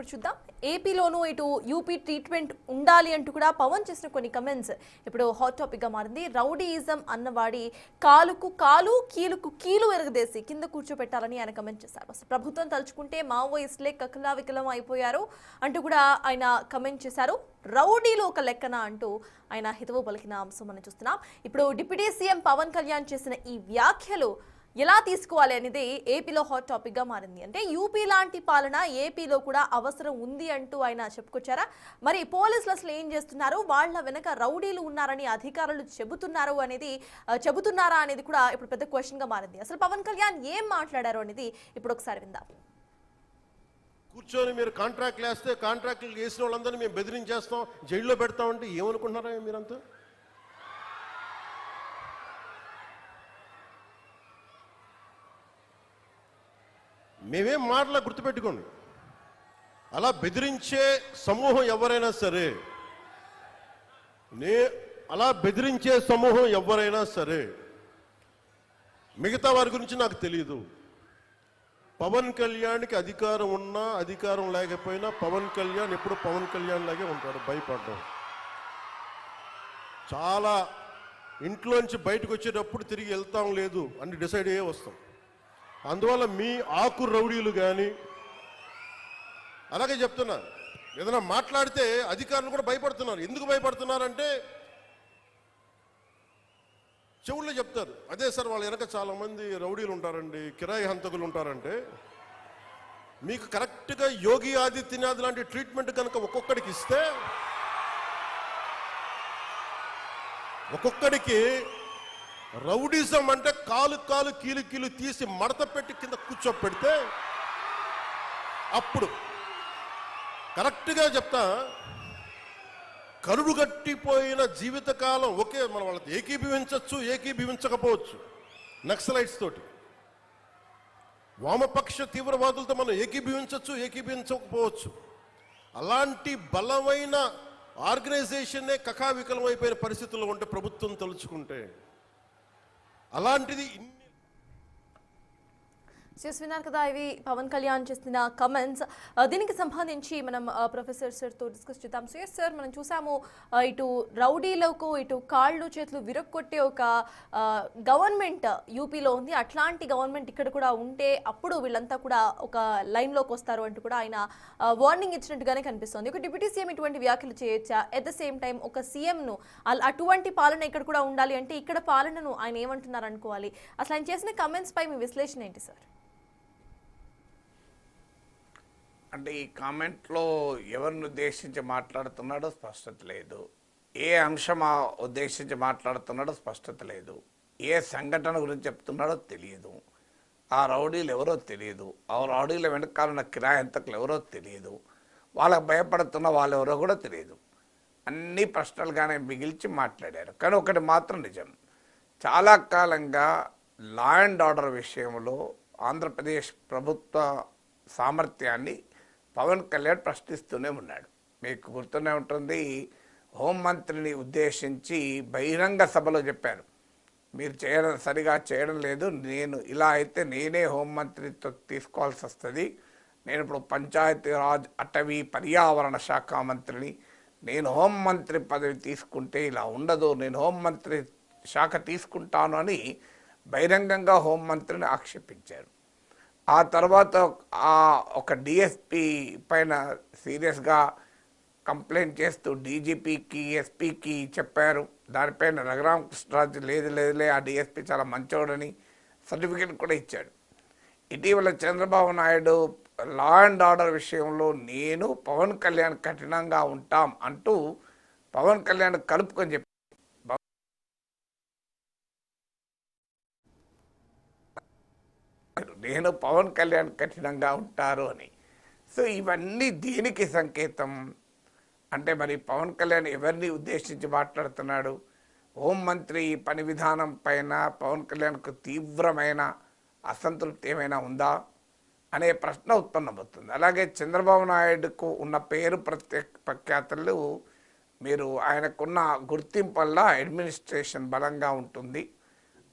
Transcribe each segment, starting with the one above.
ఇప్పుడు చూద్దాం. ఏపీలోనూ ఇటు యూపీ ట్రీట్మెంట్ ఉండాలి అంటూ కూడా పవన్ చేసిన కొన్ని కమెంట్స్ ఇప్పుడు హాట్ టాపిక్ గా మారింది. రౌడీయిజం అన్నవాడి కాలుకు కాలు కీలుకు కీలు ఎరగదేసి కింద కూర్చోబెట్టాలని ఆయన కమెంట్ చేశారు. అసలు ప్రభుత్వం తలుచుకుంటే మావోయిస్టులే కకలా వికలం అయిపోయారు అంటూ కూడా ఆయన కమెంట్ చేశారు. రౌడీలు ఒక లెక్కన అంటూ ఆయన హితవు పలికిన అంశం మనం చూస్తున్నాం. ఇప్పుడు డిప్యూటీ సీఎం పవన్ కళ్యాణ్ చేసిన ఈ వ్యాఖ్యలు ఎలా తీసుకోవాలి అనేది ఏపీలో హాట్ టాపిక్ గా మారింది. అంటే యూపీ లాంటి పాలన ఏపీలో కూడా అవసరం ఉంది అంటూ ఆయన చెప్పుకొచ్చారా? మరి పోలీసులు అసలు ఏం చేస్తున్నారు, వాళ్ళ వెనక రౌడీలు ఉన్నారని అధికారులు చెబుతున్నారా అనేది కూడా ఇప్పుడు పెద్ద క్వశ్చన్ గా మారింది. అసలు పవన్ కళ్యాణ్ ఏం మాట్లాడారు అనేది ఇప్పుడు ఒకసారి విందాం. కూర్చొని మీరు కాంట్రాక్ట్లు వేస్తే కాంట్రాక్ట్లు వేసిన వాళ్ళందరినీ మేము బెదిరించేస్తాం, జైల్లో పెడతామంటే ఏమనుకుంటున్నారా మీరంతా? మేమేం మాటలా గుర్తుపెట్టుకోండి. అలా బెదిరించే సమూహం ఎవరైనా సరే, మిగతా వారి గురించి నాకు తెలియదు. పవన్ కళ్యాణ్కి అధికారం ఉన్నా అధికారం లేకపోయినా పవన్ కళ్యాణ్ ఎప్పుడు పవన్ కళ్యాణ్ లాగే ఉంటాడు. భయపడ్డాం. చాలా ఇంట్లోంచి బయటకు వచ్చేటప్పుడు తిరిగి వెళ్తాం లేదు అని డిసైడ్ అయ్యే వస్తాం. అందువల్ల మీ ఆకు రౌడీలు కానీ అలాగే చెప్తున్నారు. ఏదైనా మాట్లాడితే అధికారులు కూడా భయపడుతున్నారు. ఎందుకు భయపడుతున్నారంటే చెవుల్లో చెప్తారు, అదే సార్ వాళ్ళ వెనక చాలా మంది రౌడీలు ఉంటారండి, కిరాయి హంతకులు ఉంటారంటే, మీకు కరెక్ట్గా యోగి ఆదిత్యనాథ్ లాంటి ట్రీట్మెంట్ కనుక ఒక్కొక్కడికి ఇస్తే ఒక్కొక్కడికి రౌడీజం అంటే కాలు కాలు కీలు కీలు తీసి మడత పెట్టి కింద కూర్చోపెడితే అప్పుడు కరెక్ట్గా చెప్తా, కరుడు గట్టిపోయిన జీవితకాలం ఒకే మన వాళ్ళతో ఏకీభవించవచ్చు, ఏకీభవించకపోవచ్చు. నక్సలైట్స్ తోటి, వామపక్ష తీవ్రవాదులతో మనం ఏకీభవించవచ్చు, ఏకీభవించకపోవచ్చు. అలాంటి బలమైన ఆర్గనైజేషన్నే కకావికలం అయిపోయిన పరిస్థితుల్లో ఉంటే ప్రభుత్వం తలుచుకుంటే అలాంటిది విన్నారు కదా. ఇవి పవన్ కళ్యాణ్ చేసిన కమెంట్స్. దీనికి సంబంధించి మనం ప్రొఫెసర్ సార్తో డిస్కస్ చేద్దాం. సో ఎస్ సార్, మనం చూసాము ఇటు రౌడీలకు ఇటు కాళ్ళు చేతులు విరక్కొట్టే ఒక గవర్నమెంట్ యూపీలో ఉంది. అట్లాంటి గవర్నమెంట్ ఇక్కడ కూడా ఉంటే అప్పుడు వీళ్ళంతా కూడా ఒక లైన్లోకి వస్తారు అంటూ కూడా ఆయన వార్నింగ్ ఇచ్చినట్టుగానే కనిపిస్తుంది. ఒక డిప్యూటీ సీఎం ఇటువంటి వ్యాఖ్యలు చేయొచ్చా? ఎట్ ద సేమ్ టైం ఒక సీఎంను అటువంటి పాలన ఇక్కడ కూడా ఉండాలి అంటే ఇక్కడ పాలనను ఆయన ఏమంటున్నారు అనుకోవాలి? అసలు ఆయన చేసిన కమెంట్స్ పై మీ విశ్లేషణ ఏంటి సార్? అంటే ఈ కామెంట్లో ఎవరిని ఉద్దేశించి మాట్లాడుతున్నాడో స్పష్టత లేదు. ఏ అంశం ఉద్దేశించి మాట్లాడుతున్నాడో స్పష్టత లేదు. ఏ సంఘటన గురించి చెప్తున్నాడో తెలియదు. ఆ రౌడీలు ఎవరో తెలియదు. ఆ రౌడీల వెనకాలన్న కిరాయి హంతకులు ఎవరో తెలియదు. వాళ్ళకు భయపడుతున్న వాళ్ళు ఎవరో కూడా తెలియదు. అన్ని ప్రశ్నలుగానే మిగిల్చి మాట్లాడారు. కానీ ఒకటి మాత్రం నిజం, చాలా కాలంగా లా అండ్ ఆర్డర్ విషయంలో ఆంధ్రప్రదేశ్ ప్రభుత్వ సామర్థ్యాన్ని పవన్ కళ్యాణ్ ప్రశ్నిస్తూనే ఉన్నాడు. మీకు గుర్తూనే ఉంటుంది, హోంమంత్రిని ఉద్దేశించి బహిరంగ సభలో చెప్పారు, మీరు సరిగా చేయడం లేదు, నేను ఇలా అయితే నేనే హోంమంత్రితో తీసుకోవాల్సి వస్తుంది, నేను ఇప్పుడు పంచాయతీరాజ్ అటవీ పర్యావరణ శాఖ మంత్రిని, నేను హోంమంత్రి పదవి తీసుకుంటే ఇలా ఉండదు, నేను హోంమంత్రి శాఖ తీసుకుంటాను అని బహిరంగంగా హోంమంత్రిని ఆక్షేపించారు. ఆ తర్వాత ఒక డిఎస్పీ పైన సీరియస్గా కంప్లైంట్ చేస్తూ డీజీపీకి ఎస్పీకి చెప్పారు. దానిపైన రఘురామ కృష్ణరాజు లేదులే ఆ డిఎస్పీ చాలా మంచోడని సర్టిఫికేట్ కూడా ఇచ్చాడు. ఇటీవల చంద్రబాబు నాయుడు లా అండ్ ఆర్డర్ విషయంలో నేను పవన్ కళ్యాణ్ కఠినంగా ఉంటాం అంటూ పవన్ కళ్యాణ్ కలుపుకొని చెప్పారు, నేను పవన్ కళ్యాణ్ కఠినంగా ఉంటారు అని. సో ఇవన్నీ దేనికి సంకేతం అంటే, మరి పవన్ కళ్యాణ్ ఎవరిని ఉద్దేశించి మాట్లాడుతున్నాడు? హోంమంత్రి పని విధానం పైన పవన్ కళ్యాణ్కు తీవ్రమైన అసంతృప్తి ఏమైనా ఉందా అనే ప్రశ్న ఉత్పన్నమవుతుంది. అలాగే చంద్రబాబు నాయుడుకు ఉన్న పేరు ప్రఖ్యాతులు, మీరు ఆయనకున్న గుర్తింపు వల్ల అడ్మినిస్ట్రేషన్ బలంగా ఉంటుంది,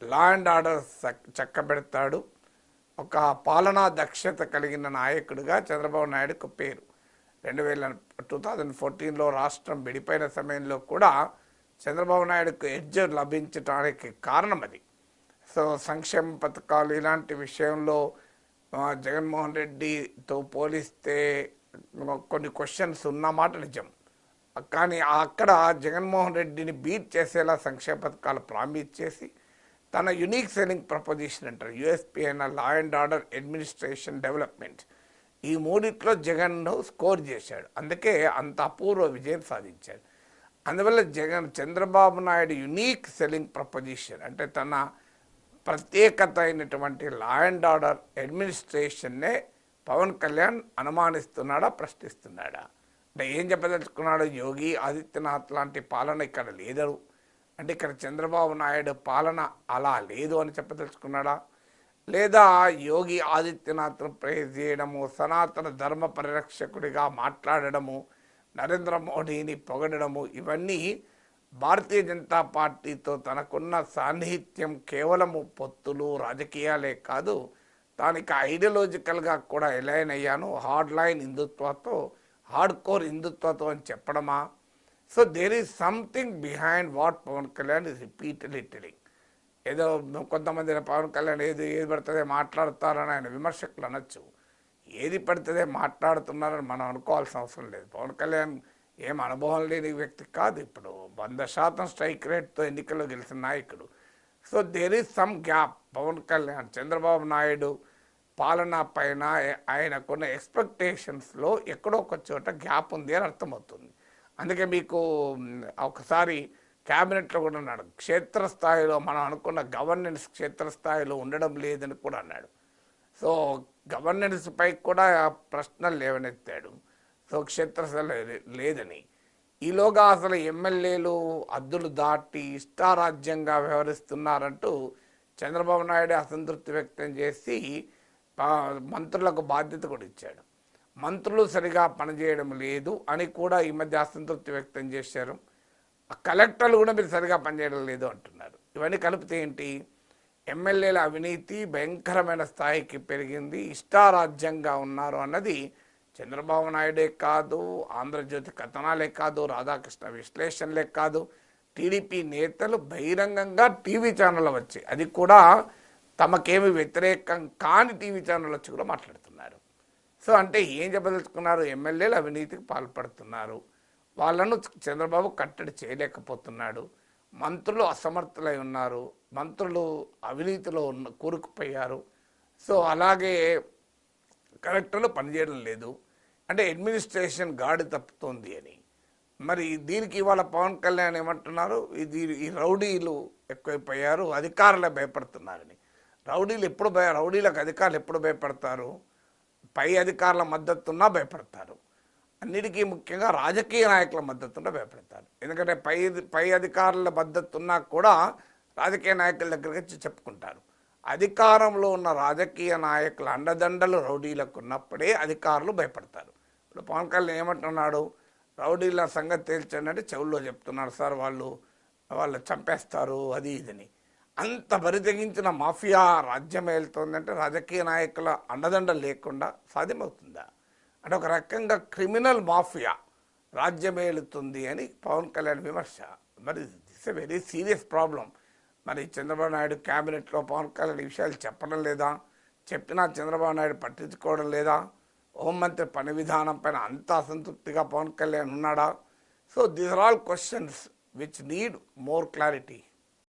లా అండ్ ఆర్డర్ చక్కబెడతాడు, ఒక పాలనా దక్షత కలిగిన నాయకుడిగా చంద్రబాబు నాయుడుకు పేరు. 2014లో రాష్ట్రం విడిపోయిన సమయంలో కూడా చంద్రబాబు నాయుడుకు ఎడ్జ్ లభించడానికి కారణం అది. సో సంక్షేమ పథకాలు ఇలాంటి విషయంలో జగన్మోహన్ రెడ్డితో పోలిస్తే కొన్ని క్వశ్చన్స్ ఉన్నమాట నిజం. కానీ అక్కడ జగన్మోహన్ రెడ్డిని బీట్ చేసేలా సంక్షేమ పథకాలు ప్రామిస్ చేసి తన యునిక్ సెల్లింగ్ ప్రపోజిషన్ అంటారు, యూఎస్పీ అయిన లా అండ్ ఆర్డర్, అడ్మినిస్ట్రేషన్, డెవలప్మెంట్, ఈ మూడిట్లో జగన్ను స్కోర్ చేశాడు. అందుకే అంత అపూర్వ విజయం సాధించాడు. అందువల్ల Chandrababu Naidu unique selling proposition అంటే తన ప్రత్యేకత అయినటువంటి లా అండ్ ఆర్డర్, అడ్మినిస్ట్రేషన్నే పవన్ కళ్యాణ్ అనుమానిస్తున్నాడా, ప్రశ్నిస్తున్నాడా? అంటే ఏం చెప్పదలుచుకున్నాడు? యోగి ఆదిత్యనాథ్ లాంటి పాలన ఇక్కడ లేదు అంటే ఇక్కడ చంద్రబాబు నాయుడు పాలన అలా లేదు అని చెప్పదలుచుకున్నాడా? లేదా యోగి ఆదిత్యనాథ్ను ప్రేజ్ చేయడము, సనాతన ధర్మ పరిరక్షకుడిగా మాట్లాడడము, నరేంద్ర మోడీని పొగడము, ఇవన్నీ భారతీయ జనతా పార్టీతో తనకున్న సాన్నిహిత్యం కేవలము పొత్తులు రాజకీయాలే కాదు, దానికి ఐడియాలజికల్గా కూడా ఎలైన్ అయ్యాను, హార్డ్ లైన్ హిందుత్వతో, హార్డ్ కోర్ హిందుత్వతో అని చెప్పడమా? So there is something behind what Pawan Kalyan is repeatedly telling. ఏదో కొంతమంది పవన్ కళ్యాణ్ ఏది పడుతుందే మాట్లాడతారని ఆయన విమర్శకులు అనొచ్చు. ఏది పడుతుందే మాట్లాడుతున్నారని మనం అనుకోవాల్సిన అవసరం లేదు. పవన్ కళ్యాణ్ ఏం అనుభవం లేని వ్యక్తి కాదు, ఇప్పుడు 100% స్ట్రైక్ రేట్తో ఎన్నికల్లో గెలిచిన నాయకుడు. So there is some gap. Pawan Kalyan Chandrababu Naidu పాలన పైన ఆయనకున్న ఎక్స్పెక్టేషన్స్లో ఎక్కడో ఒక చోట గ్యాప్ ఉంది అని అర్థమవుతుంది. అందుకే మీకు ఒకసారి క్యాబినెట్లో కూడా అన్నాడు, క్షేత్రస్థాయిలో మనం అనుకున్న గవర్నెన్స్ క్షేత్రస్థాయిలో ఉండడం లేదని కూడా అన్నాడు. సో గవర్నెన్స్ పై కూడా ప్రశ్నలు లేవనెత్తాడు. సో క్షేత్రస్థాయిలో లేదని. ఈలోగా అసలు ఎమ్మెల్యేలు హద్దులు దాటి ఇష్టారాజ్యంగా వ్యవహరిస్తున్నారంటూ చంద్రబాబు నాయుడు అసంతృప్తి వ్యక్తం చేసి మంత్రులకు బాధ్యత కూడా ఇచ్చాడు. మంత్రులు సరిగా పనిచేయడం లేదు అని కూడా ఈ మధ్య అసంతృప్తి వ్యక్తం చేశారు. కలెక్టర్లు కూడా మీరు సరిగా పనిచేయడం లేదు అంటున్నారు. ఇవన్నీ కలిపితే ఏంటి? ఎమ్మెల్యేల అవినీతి భయంకరమైన స్థాయికి పెరిగింది, ఇష్టారాజ్యంగా ఉన్నారు అన్నది చంద్రబాబు నాయుడే కాదు, ఆంధ్రజ్యోతి కథనాలే కాదు, రాధాకృష్ణ విశ్లేషణలే కాదు, టీడీపీ నేతలు బహిరంగంగా టీవీ ఛానల్ వచ్చి, అది కూడా తమకేమి వ్యతిరేకం కాని టీవీ ఛానల్ వచ్చి కూడా మాట్లాడుతున్నారు. సో అంటే ఏం చెప్పదలుచుకున్నారు? ఎమ్మెల్యేలు అవినీతికి పాల్పడుతున్నారు, వాళ్ళను చంద్రబాబు కట్టడి చేయలేకపోతున్నాడు, మంత్రులు అసమర్థులై ఉన్నారు, మంత్రులు అవినీతిలో కూరుకుపోయారు, సో అలాగే కలెక్టర్లు పనిచేయడం లేదు, అంటే అడ్మినిస్ట్రేషన్ గాడి తప్పుతోంది అని. మరి దీనికి ఇవాళ పవన్ కళ్యాణ్ ఏమంటున్నారు? ఈ రౌడీలు ఎక్కువైపోయారు, అధికారులే భయపడుతున్నారని. రౌడీలకు అధికారులు ఎప్పుడు భయపడతారు? పై అధికారుల మద్దతున్నా భయపడతారు, అన్నిటికీ ముఖ్యంగా రాజకీయ నాయకుల మద్దతున్నా భయపడతారు. ఎందుకంటే పై అధికారుల మద్దతున్నా కూడా రాజకీయ నాయకుల దగ్గరికి వచ్చి చెప్పుకుంటారు. అధికారంలో ఉన్న రాజకీయ నాయకుల అండదండలు రౌడీలకు ఉన్నప్పుడే అధికారులు భయపడతారు. ఇప్పుడు పవన్ కళ్యాణ్ ఏమంటున్నాడు? రౌడీల సంగతి తేల్చండి అంటే చెవుల్లో చెప్తున్నాడు, సార్ వాళ్ళు చంపేస్తారు అది ఇదని. అంత బరితెగించిన మాఫియా రాజ్యం వెళ్తుందంటే రాజకీయ నాయకుల అండదండలు లేకుండా సాధ్యమవుతుందా? అంటే ఒక రకంగా క్రిమినల్ మాఫియా రాజ్యమేలుతుంది అని పవన్ కళ్యాణ్ విమర్శ. మరి this a very serious problem. మరి చంద్రబాబు నాయుడు క్యాబినెట్లో పవన్ కళ్యాణ్ ఈ విషయాలు చెప్పడం లేదా? చెప్పినా చంద్రబాబు నాయుడు పట్టించుకోవడం లేదా? హోంమంత్రి పని విధానం పైన అంత అసంతృప్తిగా పవన్ కళ్యాణ్ ఉన్నాడా? So these are all questions which need more clarity.